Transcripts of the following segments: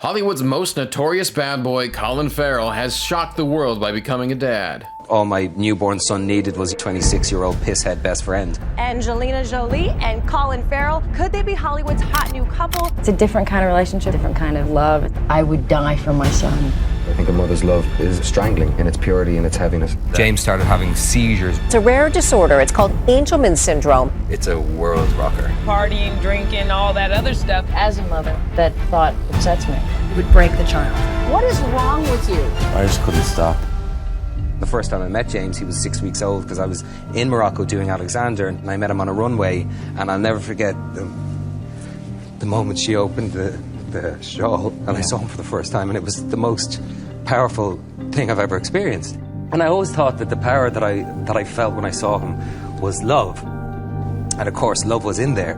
Hollywood's most notorious bad boy, Colin Farrell, has shocked the world by becoming a dad. All my newborn son needed was a 26-year-old pisshead best friend. Angelina Jolie and Colin Farrell, could they be Hollywood's hot new couple? It's a different kind of relationship, different kind of love. I would die for my son. I think a mother's love is strangling in its purity and its heaviness. James started having seizures. It's a rare disorder. It's called Angelman syndrome. It's a world rocker. Partying, drinking, all that other stuff. As a mother, that thought upsets me. It would break the child. What is wrong with you? I just couldn't stop. The first time I met James, he was 6 weeks old because I was in Morocco doing Alexander, and I met him on a runway, and I'll never forget the moment she opened the shawl and I saw him for the first time, and it was the most powerful thing I've ever experienced. And I always thought that the power that I felt when I saw him was love. And of course, love was in there,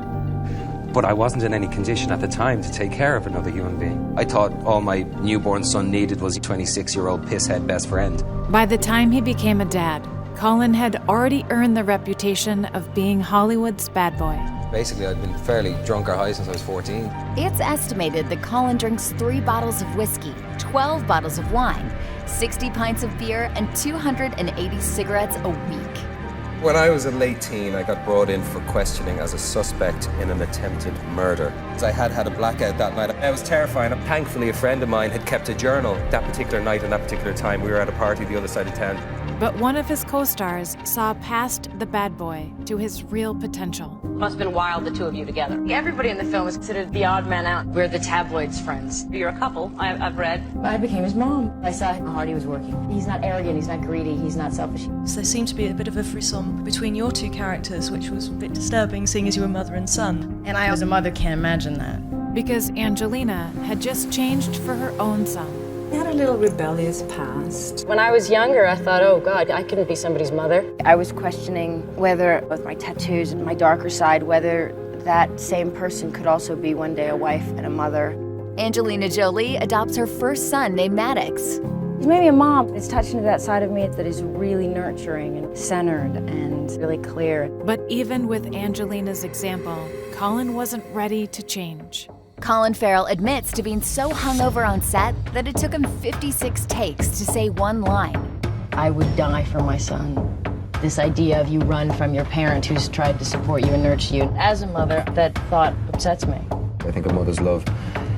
but I wasn't in any condition at the time to take care of another human being. I thought all my newborn son needed was a 26-year-old pisshead best friend. By the time he became a dad, Colin had already earned the reputation of being Hollywood's bad boy. Basically, I'd been fairly drunk or high since I was 14. It's estimated that Colin drinks 3 bottles of whiskey, 12 bottles of wine, 60 pints of beer, and 280 cigarettes a week. When I was a late teen, I got brought in for questioning as a suspect in an attempted murder. I had a blackout that night. I was terrified. Thankfully, a friend of mine had kept a journal that particular night and that particular time. We were at a party the other side of town. But one of his co-stars saw past the bad boy to his real potential. Must have been wild, the two of you together. Everybody in the film is considered the odd man out. We're the tabloids' friends. You're a couple, I've read. I became his mom. I saw how hard he was working. He's not arrogant, he's not greedy, he's not selfish. So there seemed to be a bit of a frisson between your two characters, which was a bit disturbing, seeing as you were mother and son. And I, as a mother, can't imagine that. Because Angelina had just changed for her own son. He had a little rebellious past. When I was younger, I thought, oh God, I couldn't be somebody's mother. I was questioning whether, with my tattoos and my darker side, whether that same person could also be one day a wife and a mother. Angelina Jolie adopts her first son named Maddox. He's maybe a mom. It's touched into that side of me that is really nurturing and centered and really clear. But even with Angelina's example, Colin wasn't ready to change. Colin Farrell admits to being so hungover on set that it took him 56 takes to say one line. I would die for my son. This idea of you run from your parent who's tried to support you and nurture you. As a mother, that thought upsets me. I think a mother's love,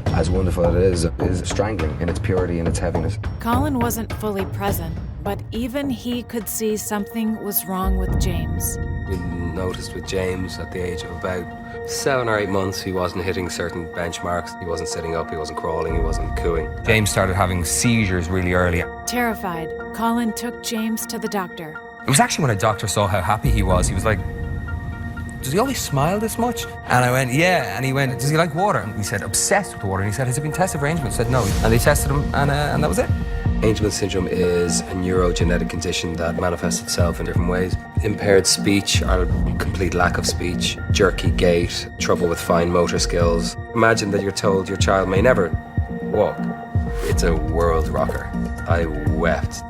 as wonderful as it is strangling in its purity and its heaviness. Colin wasn't fully present, but even he could see something was wrong with James. We noticed with James at the age of about 7 or 8 months, he wasn't hitting certain benchmarks. He wasn't sitting up, he wasn't crawling, he wasn't cooing. James started having seizures really early. Terrified, Colin took James to the doctor. It was actually when a doctor saw how happy he was like, does he always smile this much? And I went, yeah. And he went, does he like water? And he said, obsessed with water. And he said, has it been tested for Angelman? I said, no. And they tested him, and that was it. Angelman syndrome is a neurogenetic condition that manifests itself in different ways. Impaired speech or complete lack of speech, jerky gait, trouble with fine motor skills. Imagine that you're told your child may never walk. It's a world rocker. I wept.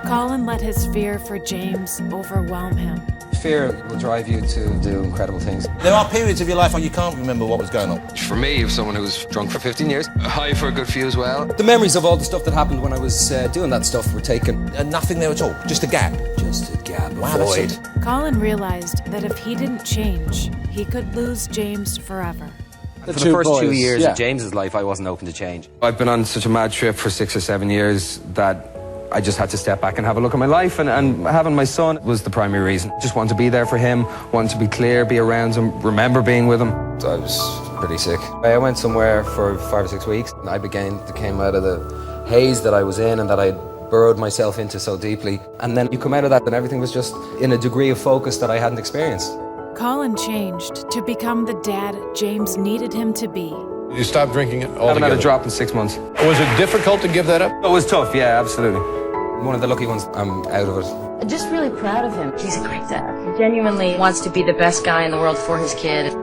Colin let his fear for James overwhelm him. Fear will drive you to do incredible things. There are periods of your life when you can't remember what was going on. For me, if someone who was drunk for 15 years, high for a good few as well. The memories of all the stuff that happened when I was doing that stuff were taken. And nothing there at all, just a gap. Just a gap, a Wow, that's void. it. Colin realized that if he didn't change, he could lose James forever. For the first 2 years of James's life, I wasn't open to change. I've been on such a mad trip for 6 or 7 years that I just had to step back and have a look at my life, and having my son was the primary reason. Just wanted to be there for him, wanted to be clear, be around him, remember being with him. I was pretty sick. I went somewhere for 5 or 6 weeks, and I came out of the haze that I was in and that I burrowed myself into so deeply. And then you come out of that and everything was just in a degree of focus that I hadn't experienced. Colin changed to become the dad James needed him to be. You stopped drinking it altogether? I haven't had a drop in 6 months. Was it difficult to give that up? It was tough, yeah, absolutely. One of the lucky ones, I'm out of it. I'm just really proud of him. He's a great dad. He genuinely wants to be the best guy in the world for his kid.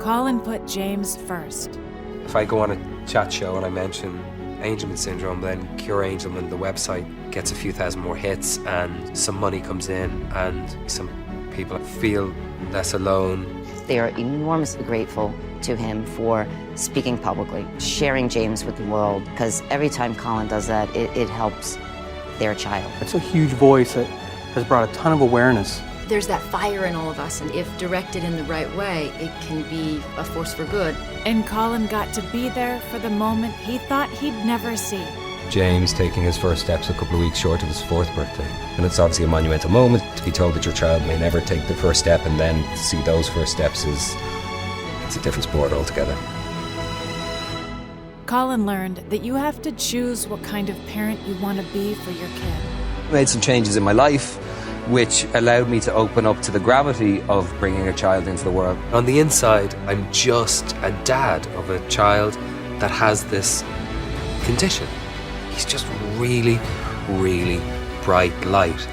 Colin put James first. If I go on a chat show and I mention Angelman syndrome, then Cure Angelman, the website, gets a few thousand more hits and some money comes in and some people feel less alone. They are enormously grateful to him for speaking publicly, sharing James with the world, because every time Colin does that, it helps their child. It's a huge voice that has brought a ton of awareness. There's that fire in all of us, and if directed in the right way, it can be a force for good. And Colin got to be there for the moment he thought he'd never see. James taking his first steps a couple of weeks short of his 4th birthday. And it's obviously a monumental moment. To be told that your child may never take the first step and then see those first steps it's a different sport altogether. Colin learned that you have to choose what kind of parent you want to be for your kid. I made some changes in my life which allowed me to open up to the gravity of bringing a child into the world. On the inside, I'm just a dad of a child that has this condition. He's just really, really bright light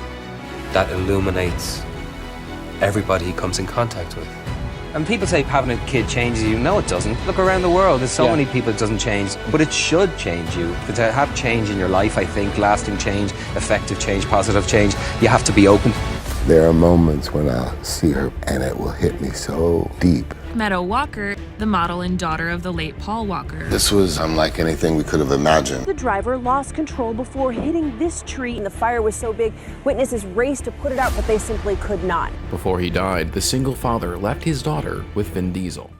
that illuminates everybody he comes in contact with. And people say having a kid changes you. No, it doesn't. Look around the world. There's so many people it doesn't change. But it should change you. But to have change in your life, I think, lasting change, effective change, positive change, you have to be open. There are moments when I'll see her and it will hit me so deep. Meadow Walker, the model and daughter of the late Paul Walker. This was unlike anything we could have imagined. The driver lost control before hitting this tree, and the fire was so big, witnesses raced to put it out, but they simply could not. Before he died, the single father left his daughter with Vin Diesel.